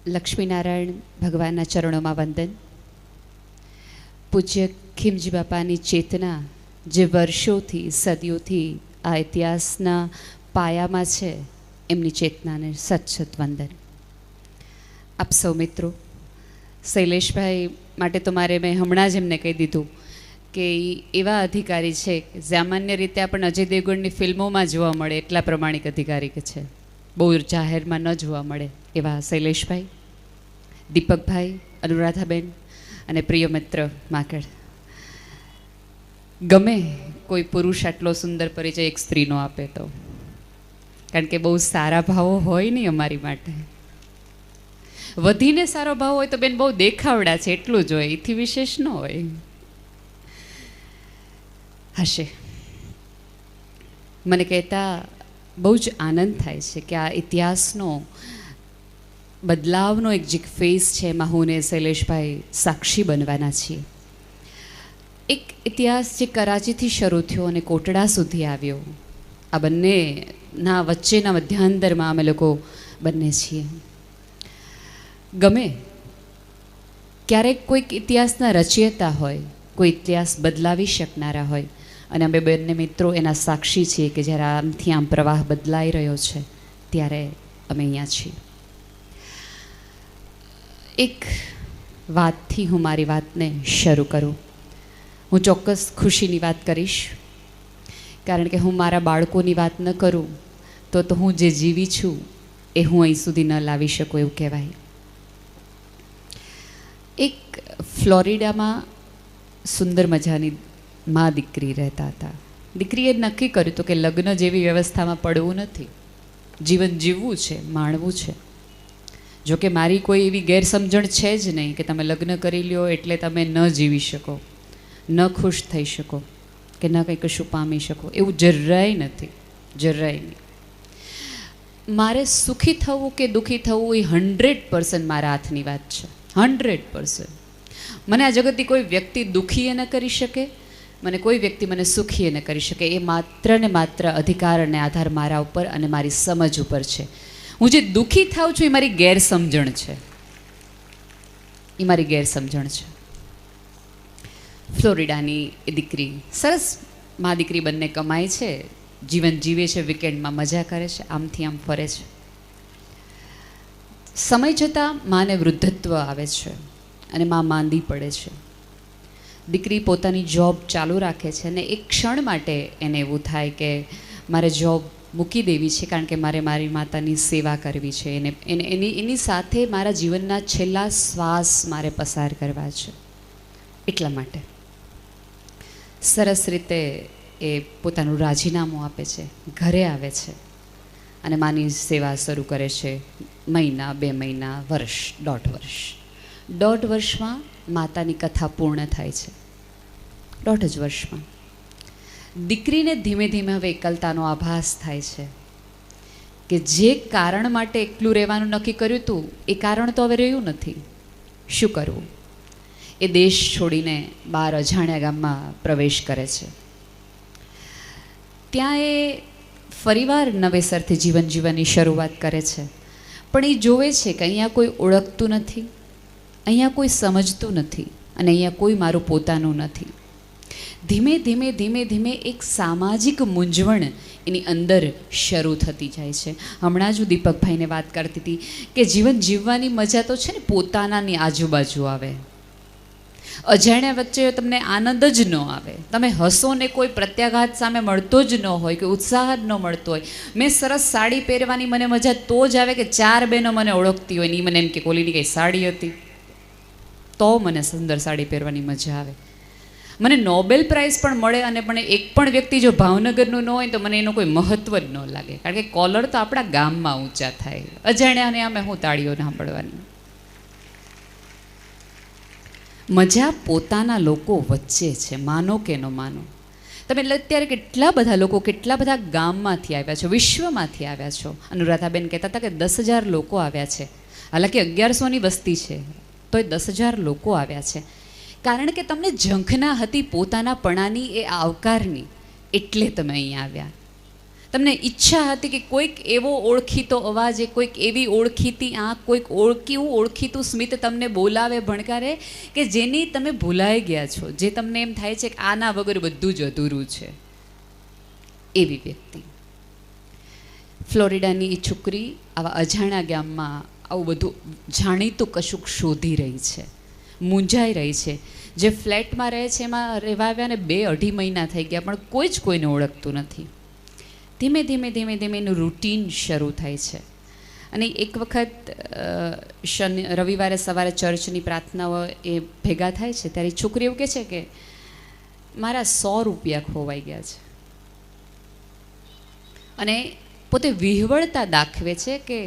લક્ષ્મીનારાયણ ભગવાનના ચરણોમાં વંદન. પૂજ્ય ખીમજી બાપાની ચેતના જે વર્ષોથી સદીઓથી આ ઇતિહાસના પાયામાં છે, એમની ચેતનાને સત સત વંદન. આપ સૌ મિત્રો, શૈલેષભાઈ માટે તો મેં હમણાં જ એમને કહી દીધું કે એવા અધિકારી છે કે સામાન્ય રીતે આપણને અજય દેવગણની ફિલ્મોમાં જોવા મળે એટલા પ્રમાણિક અધિકારી કે છે, બહુ જાહેરમાં ન જોવા મળે એવા શૈલેષભાઈ, દીપકભાઈ, અનુરાધાબેન અને પ્રિય મિત્ર માકડ. ગમે કોઈ પુરુષ આટલો સુંદર પરિચય એક સ્ત્રીનો આપે તો, કારણ કે બહુ સારા ભાવો હોય નહીં અમારી માટે. વધીને સારો ભાવ હોય તો બેન બહુ દેખાવડા છે એટલું જ હોય, એથી વિશેષ ન હોય. હશે. મને કહેતા બહુ જ આનંદ થાય છે કે આ ઇતિહાસનો બદલાવનો એક જે ફેઝ છે એમાં હું ને શૈલેષભાઈ સાક્ષી બનવાના છીએ. એક ઇતિહાસ જે કરાચીથી શરૂ થયો અને કોટડા સુધી આવ્યો, આ બંનેના વચ્ચેના મધ્યાંતરમાં અમે લોકો બંને છીએ. ગમે ક્યારેક કોઈક ઇતિહાસના રચયિતા હોય, કોઈ ઇતિહાસ બદલાવી શકનારા હોય, અને અમે બંને મિત્રો એના સાક્ષી છીએ કે જ્યારે આમથી આમ પ્રવાહ બદલાઈ રહ્યો છે ત્યારે અમે અહીંયા છીએ. એક વાતથી હું મારી વાતને શરૂ કરું. હું ચોક્કસ ખુશીની વાત કરીશ, કારણ કે હું મારા બાળકોની વાત ન કરું તો હું જે જીવી છું એ હું અહીં સુધી ન લાવી શકું એવું કહેવાય. એક ફ્લોરિડામાં સુંદર મજાની મા દીકરી રહેતા હતા. દીકરીએ નક્કી કર્યું હતું કે લગ્ન જેવી વ્યવસ્થામાં પડવું નથી, જીવન જીવવું છે, માણવું છે. જોકે મારી કોઈ એવી ગેરસમજણ છે જ નહીં કે તમે લગ્ન કરી લ્યો એટલે તમે ન જીવી શકો, ન ખુશ થઈ શકો કે ન કંઈ કશું પામી શકો, એવું જરાય નથી, જરાય નહીં. મારે સુખી થવું કે દુઃખી થવું એ 100% મારા હાથની વાત છે, 100%. મને આ જગતની કોઈ વ્યક્તિ દુઃખી ન કરી શકે, મને કોઈ વ્યક્તિ મને સુખી ન કરી શકે. એ માત્ર ને માત્ર અધિકાર અને આધાર મારા ઉપર અને મારી સમજ ઉપર છે. હું જે દુઃખી થાઉં છું એ મારી ગેરસમજણ છે, એ મારી ગેરસમજણ છે. ફ્લોરિડાની એ દીકરી સરસ મા દીકરી બંને કમાય છે, જીવન જીવે છે, વીકેન્ડમાં મજા કરે છે, આમથી આમ ફરે છે. સમય જતાં માને વૃદ્ધત્વ આવે છે અને મા માંદી પડે છે. દીકરી પોતાની જોબ ચાલુ રાખે છે અને એક ક્ષણ માટે એને એવું થાય કે મારે જોબ મૂકી દેવી છે, કારણ કે મારે મારી માતાની સેવા કરવી છે, એની સાથે મારા જીવનના છેલ્લા શ્વાસ મારે પસાર કરવા છે. એટલા માટે સરસ રીતે એ પોતાનું રાજીનામું આપે છે, ઘરે આવે છે અને માની સેવા શરૂ કરે છે. મહિના, 2 મહિના, વર્ષ, 1.5 વર્ષ. 1.5 વર્ષમાં માતાની કથા પૂર્ણ થાય છે. 1.5 વર્ષમાં દીકરીને ધીમે ધીમે હવે એકલતાનો આભાસ થાય છે કે જે કારણ માટે એકલું રહેવાનું નક્કી કર્યું હતું એ કારણ તો હવે રહ્યું નથી. શું કરવું? એ દેશ છોડીને બહાર અજાણ્યા ગામમાં પ્રવેશ કરે છે. ત્યાં એ ફરીવાર નવેસરથી જીવન જીવવાની શરૂઆત કરે છે. પણ એ જોવે છે કે અહીંયા કોઈ ઓળખતું નથી, અહીંયા કોઈ સમજતું નથી અને અહીંયા કોઈ મારું પોતાનું નથી. ધીમે ધીમે ધીમે ધીમે એક સામાજિક મૂંઝવણ એની અંદર શરૂ થતી જાય છે. હમણાં જ હું દીપકભાઈને વાત કરતી હતી કે જીવન જીવવાની મજા તો છે ને પોતાનાની આજુબાજુ આવે, અજાણ્યા વચ્ચે તમને આનંદ જ ન આવે. તમે હસો ને કોઈ પ્રત્યાઘાત સામે મળતો જ ન હોય, કોઈ ઉત્સાહ જ ન મળતો હોય. મેં સરસ સાડી પહેરવાની મને મજા તો જ આવે કે 4 બહેનો મને ઓળખતી હોય ને એ મને એમ કે કોલીની કંઈ સાડી હતી, તો મને સુંદર સાડી પહેરવાની મજા આવે. મને નોબેલ પ્રાઇઝ પણ મળે અને પણ એક પણ વ્યક્તિ જો ભાવનગરનું ન હોય તો મને એનું કોઈ મહત્ત્વ જ ન લાગે, કારણ કે કોલર તો આપણા ગામમાં ઊંચા થાય, અજાણ્યાને આમે હું તાળીઓ સાંભળવાની. મજા પોતાના લોકો વચ્ચે છે, માનો કે ન માનો. તમે અત્યારે કેટલા બધા લોકો કેટલા બધા ગામમાંથી આવ્યા છો, વિશ્વમાંથી આવ્યા છો. અનુરાધાબેન કહેતા હતા કે 10,000 લોકો આવ્યા છે. હાલાંકि 1100ની વસ્તી છે તોય 10,000 લોકો આવ્યા છે, કારણ કે તમને ઝંખના હતી પોતાના પણાની, એ આવકારની, એટલે તમે અહીંયા આવ્યા. તમને ઈચ્છા હતી કે કોઈક એવો ઓળખીતો અવાજ, કોઈક એવી ઓળખીતી આંખ, કોઈક ઓળખીતું સ્મિત તમને બોલાવે, ભણકારે, કે જેની તમે ભૂલાઈ ગયા છો, જે તમને એમ થાય છે કે આના વગર બધું જ અધૂરું છે. એવી વ્યક્તિ. ફ્લોરિડાની એ છોકરી આવા અજાણ્યા ગામમાં આવું બધું જાણીતું કશુંક શોધી રહી છે, મૂંઝાઈ રહી છે. જે ફ્લેટમાં રહે છે એમાં રહેવા આવ્યાને 2-2.5 મહિના થઈ ગયા, પણ કોઈ જ કોઈને ઓળખતું નથી. ધીમે ધીમે એનું રૂટીન શરૂ થાય છે. અને એક વખત રવિવારે સવારે ચર્ચની પ્રાર્થનાઓ એ ભેગા થાય છે, ત્યારે છોકરી એવું કહે છે કે મારા 100 રૂપિયા ખોવાઈ ગયા છે. અને પોતે વિહવળતા દાખવે છે કે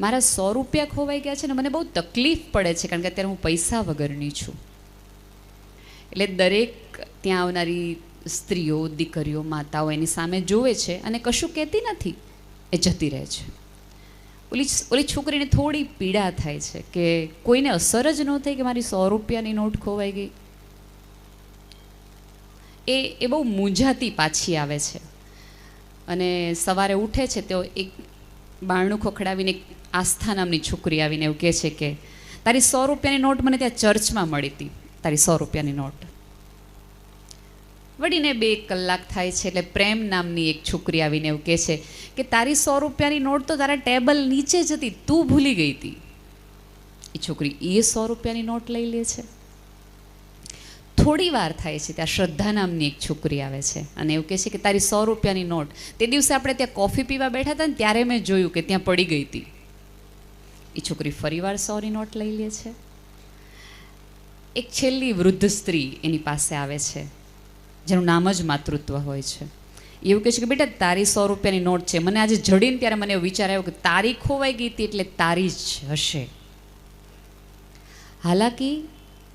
મારા 100 રૂપિયા ખોવાઈ ગયા છે ને મને બહુ તકલીફ પડે છે, કારણ કે અત્યારે હું પૈસા વગરની છું. એટલે દરેક ત્યાં આવનારી સ્ત્રીઓ, દીકરીઓ, માતાઓ એની સામે જોવે છે અને કશું કહેતી નથી, એ જતી રહે છે. ઓલી છોકરીને થોડી પીડા થાય છે કે કોઈને અસર જ ન થઈ કે મારી 100 રૂપિયાની નોટ ખોવાઈ ગઈ. એ બહુ મૂંઝાતી પાછી આવે છે. અને સવારે ઉઠે છે તો એક બારણું ખખડાવીને એક આસ્થા નામની છોકરી આવીને એવું કહે છે કે તારી 100 રૂપિયાની નોટ મને ત્યાં ચર્ચમાં મળી હતી, તારી 100 રૂપિયાની નોટ. વળીને 2 કલાક થાય છે એટલે પ્રેમ નામની એક છોકરી આવીને એવું કહે છે કે તારી 100 રૂપિયાની નોટ તો તારા ટેબલ નીચે જ હતી, તું ભૂલી ગઈ હતી. એ છોકરી 100 રૂપિયાની નોટ લઈ લે છે. થોડી વાર થાય છે ત્યાં શ્રદ્ધા નામની એક છોકરી આવે છે અને એવું કહે છે કે તારી 100 રૂપિયાની નોટ તે દિવસે આપણે ત્યાં કોફી પીવા બેઠા હતા ને ત્યારે મેં જોયું કે ત્યાં પડી ગઈ હતી. એ છોકરી ફરીવાર 100ની નોટ લઈ લે છે. એક છેલ્લી વૃદ્ધ સ્ત્રી એની પાસે આવે છે, જેનું નામ જ માતૃત્વ હોય છે. એવું કહે છે કે બેટા તારી 100 રૂપિયાની નોટ છે. મને આજે જડીને ત્યારે મને એવો વિચાર આવ્યો કે તારી ખોવાઈ ગઈ હતી એટલે તારી જ હશે. હાલાકી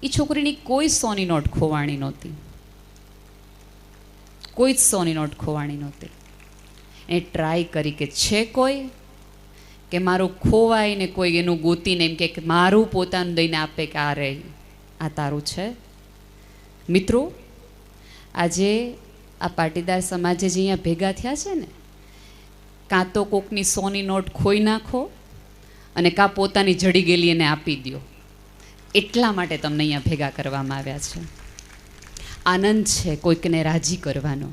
એ છોકરીની કોઈ 100ની નોટ ખોવાણી નહોતી, કોઈ જ 100ની નોટ ખોવાણી નહોતી. એ ટ્રાય કરી કે છે કોઈ કે મારું ખોવાય ને કોઈ એનું ગોતીને એમ કે મારું પોતાનું દઈને આપે કે આ રે આ તારું છે. મિત્રો, આજે આ પાટીદાર સમાજે જે અહીંયા ભેગા થયા છે ને, કાં તો કોકની 100ની નોટ ખોઈ નાખો અને કાં પોતાની જડી ગયેલી એને આપી દો. એટલા માટે તમને અહીંયા ભેગા કરવામાં આવ્યા છે. આનંદ છે કોઈકને રાજી કરવાનો.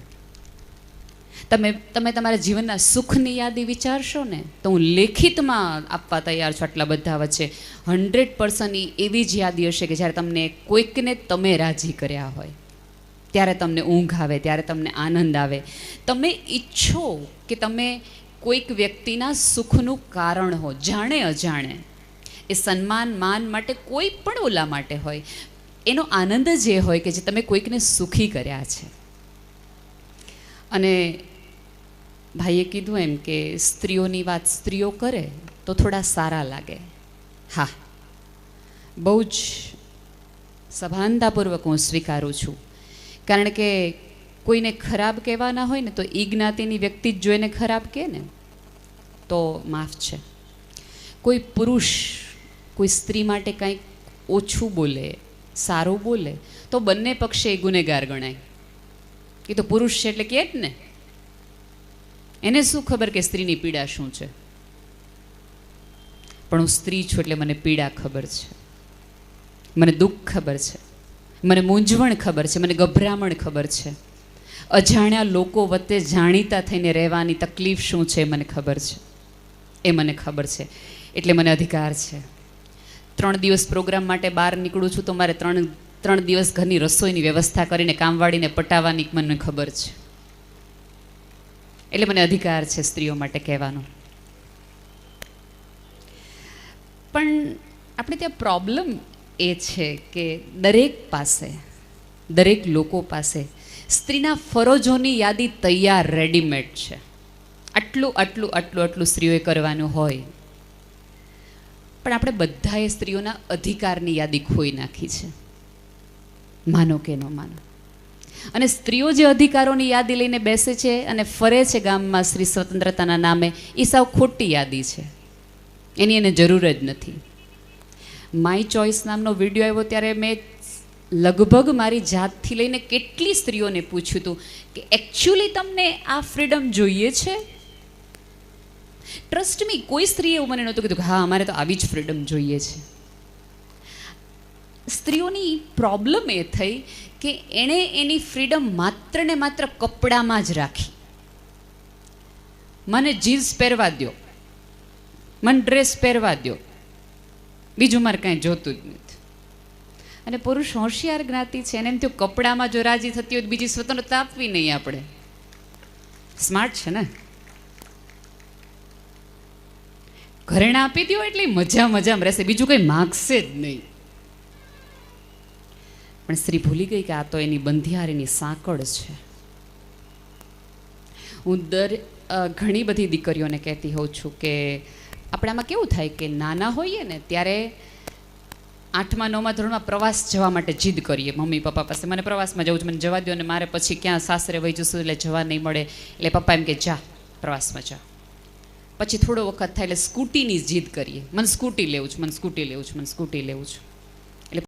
તમે તમારા જીવનના સુખની યાદી વિચારશો ને તો હું લેખિતમાં આપવા તૈયાર છું. આટલા બધા વચ્ચે 100% એવી જ યાદી હશે કે જ્યારે તમને કોઈકને તમે રાજી કર્યા હોય, ત્યારે તમને ઊંઘ આવે, ત્યારે તમને આનંદ આવે. તમે ઈચ્છો કે તમે કોઈક વ્યક્તિના સુખનું કારણ હો, જાણે અજાણે. એ સન્માન માન માટે કોઈ પણ ઓલા માટે હોય, એનો આનંદ જ એ હોય કે જે તમે કોઈકને સુખી કર્યા છે. અને ભાઈએ કીધું એમ કે સ્ત્રીઓની વાત સ્ત્રીઓ કરે તો થોડા સારા લાગે. હા, બહુ જ સભાનતાપૂર્વક હું સ્વીકારું છું. કારણ કે કોઈને ખરાબ કહેવાના હોય ને તો એ જ્ઞાતિની વ્યક્તિ જ જોઈને ખરાબ કહે ને તો માફ છે. કોઈ પુરુષ કોઈ સ્ત્રી માટે કંઈક ઓછું બોલે, સારું બોલે તો બંને પક્ષે એ ગુનેગાર ગણાય. એ તો પુરુષ છે એટલે કહે જ ને, એને શું ખબર કે સ્ત્રીની પીડા શું છે. પણ હું સ્ત્રી છું એટલે મને પીડા ખબર છે, મને દુઃખ ખબર છે, મને મૂંઝવણ ખબર છે, મને ગભરામણ ખબર છે. અજાણ્યા લોકો વચ્ચે જાણીતા થઈને રહેવાની તકલીફ શું છે મને ખબર છે. એ મને ખબર છે એટલે મને અધિકાર છે. 3 દિવસ પ્રોગ્રામ માટે બહાર નીકળું છું તો મારે 3 દિવસ ઘરની રસોઈની વ્યવસ્થા કરીને કામવાળીને પટાવવાની મને ખબર છે. એટલે મને અધિકાર છે સ્ત્રીઓ માટે કહેવાનો. પણ આપણે ત્યાં પ્રોબ્લેમ એ છે કે દરેક લોકો પાસે સ્ત્રીના ફરજોની યાદી તૈયાર રેડીમેડ છે. આટલું સ્ત્રીઓએ કરવાનું હોય, પણ આપણે બધાએ સ્ત્રીઓના અધિકારની યાદી ખોઈ નાખી છે, માનો કે ન માનો. અને સ્ત્રીઓ જે અધિકારોની યાદી લઈને બેસે છે અને ફરે છે ગામમાં સ્ત્રી સ્વતંત્રતાના નામે, એ સાવ ખોટી યાદી છે. એની એને જરૂર જ નથી. માય ચોઇસ નામનો વિડીયો આવ્યો ત્યારે મેં લગભગ મારી જાતથી લઈને કેટલી સ્ત્રીઓને પૂછ્યું હતું કે એકચ્યુઅલી તમને આ ફ્રીડમ જોઈએ છે? ટ્રસ્ટ મી, કોઈ સ્ત્રીએ એવું મને નહોતું કીધું કે હા અમારે તો આવી જ ફ્રીડમ જોઈએ છે. સ્ત્રીઓની પ્રોબ્લેમ એ થઈ કે એણે એની ફ્રીડમ માત્ર ને માત્ર કપડામાં જ રાખી. મને જીન્સ પહેરવા દો, મને ડ્રેસ પહેરવા દો, બીજું મારે કાંઈ જોતું જ નથી. અને પુરુષ હોશિયાર જ્ઞાતિ છે, એને એમ થયું કપડામાં જો રાજી થતી હોય તો બીજી સ્વતંત્રતા આપવી નહીં આપણે. સ્માર્ટ છે ને. ઘરેણા આપી દો એટલે મજામાં રહેશે, બીજું કંઈ માગશે જ નહીં. પણ સ્ત્રી ભૂલી ગઈ કે આ તો એની બંધિયારીની સાંકળ છે. હું ઘણી બધી દીકરીઓને કહેતી હોઉં છું કે આપણામાં કેવું થાય કે નાના હોઈએ ને ત્યારે 8મા 9મા ધોરણમાં પ્રવાસ જવા માટે જીદ કરીએ મમ્મી પપ્પા પાસે, મને પ્રવાસમાં જવું છે, મને જવા દો, અને મારે પછી ક્યાં સાસરે વહી જશું એટલે જવા નહીં મળે. એટલે પપ્પા એમ કે જા પ્રવાસમાં જા. પછી થોડો વખત થાય એટલે સ્કૂટીની જીદ કરીએ, મને સ્કૂટી લેવું છે, મને સ્કૂટી લેવું છે, મને સ્કૂટી લેવું છે.